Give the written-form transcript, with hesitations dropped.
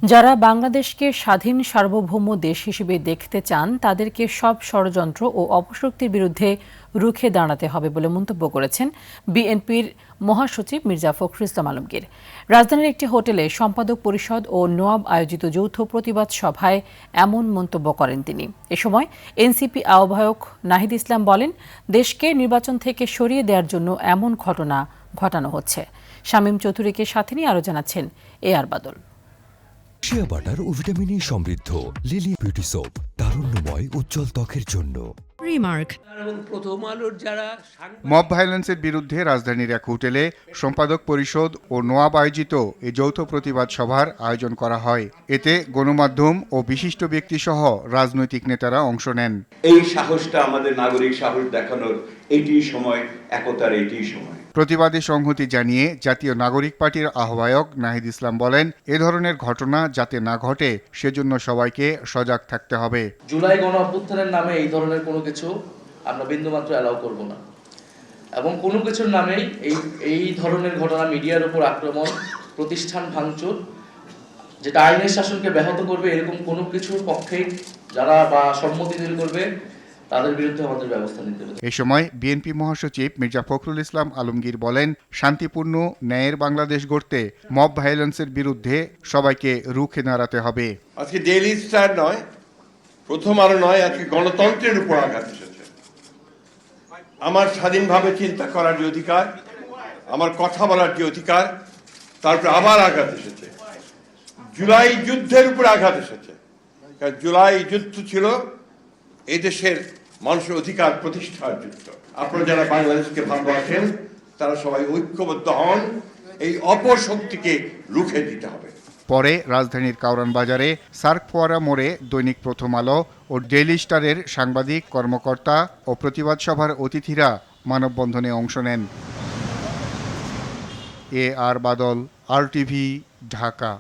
যারা বাংলাদেশকে স্বাধীন সার্বভৌম দেশ হিসেবে দেখতে চান তাদেরকে সব ষড়যন্ত্র ও অপশক্তির বিরুদ্ধে রুখে দাঁড়াতে হবে বলে মন্তব্য করেছেন বিএনপির মহাসচিব মির্জা ফখরুল ইসলাম আলমগীর। রাজধানীর একটি হোটেলে সম্পাদক পরিষদ ও নোয়াব আয়োজিত যৌথ প্রতিবাদ সভায় এমন মন্তব্য করেন তিনি। এ সময় এনসিপি আহ্বায়ক নাহিদ ইসলাম বলেন, দেশকে নির্বাচন থেকে সরিয়ে দেওয়ার জন্য এমন ঘটনা ঘটানো হচ্ছে। শামীম চৌধুরীকে সাথে নিয়ে আরও জানাচ্ছেন এআর বাদল। শিয়া বাটার ও ভিটামিন ই সমৃদ্ধ লিলি বিউটি সোপ, তারুণ্যময় উজ্জ্বল ত্বকের জন্য। রিমার্ক। মব ভায়োলেন্সের বিরুদ্ধে রাজধানীর এক হোটেলে সম্পাদক পরিষদ ও নোয়াব আয়োজিত এই যৌথ প্রতিবাদ সভার আয়োজন করা হয়। এতে গণমাধ্যম ও বিশিষ্ট ব্যক্তিসহ রাজনৈতিক নেতারা অংশ নেন। এই সাহসটা আমাদের নাগরিক সাহস দেখানোর এটিই সময়, একতার এটিই সময়। প্রতিবাদে সংহতি জানিয়ে জাতীয় নাগরিক পার্টির আহ্বায়ক নাহিদ ইসলাম বলেন, এ ধরনের ঘটনা যাতে না ঘটে সেজন্য সবাইকে সজাগ থাকতে হবে। জুলাই গণ অভ্যুত্থানের নামে এই ধরনের কোনো কিছু আমরা বিন্দুমাত্র অ্যালাউ করব না, এবং কোনো কিছুর নামেই এই ধরনের ঘটনা, মিডিয়ার উপর আক্রমণ, প্রতিষ্ঠান ভাঙচুর, যেটা আইনের শাসনকে ব্যাহত করবে, এরকম কোনো কিছুর পক্ষেই যারা বা সম্মতি তৈরি করবে তাদের বিরুদ্ধে আমাদের ব্যবস্থা নিতে হবে। এ সময় বিএনপি মহাসচিব মির্জা ফখরুল ইসলাম আলমগীর বলেন, শান্তিপূর্ণ ন্যায়ের বাংলাদেশ গড়তে মব ভায়োলেন্সের বিরুদ্ধে সবাইকে রুখে দাঁড়াতে হবে। আজকে ডেইলি স্টার নয়, প্রথম আলো নয়, আজকে গণতন্ত্রের উপর আঘাত এসেছে। আমার স্বাধীনভাবে চিন্তা করার যে অধিকার, আমার কথা বলার যে অধিকার, তারপর আবার আঘাত এসেছে। জুলাই যুদ্ধের উপর আঘাত এসেছে। কারণ জুলাই যুদ্ধ ছিল এই দেশের মানুষের অধিকার প্রতিষ্ঠার যুদ্ধ। আপনারা যারা বাংলাদেশকে ভালোবাসেন তারা সবাই ঐক্যবদ্ধ হন, এই অপশক্তিকে রুখে দিতে হবে। পরে রাজধানীর কাউরান বাজারে সার্ক ফোয়ারা মোড়ে দৈনিক প্রথম আলো ও ডেইলি স্টারের সাংবাদিক, কর্মকর্তা ও প্রতিবাদ সভার অতিথিরা মানববন্ধনে অংশ নেন। এআর বাদল, RTV, ঢাকা।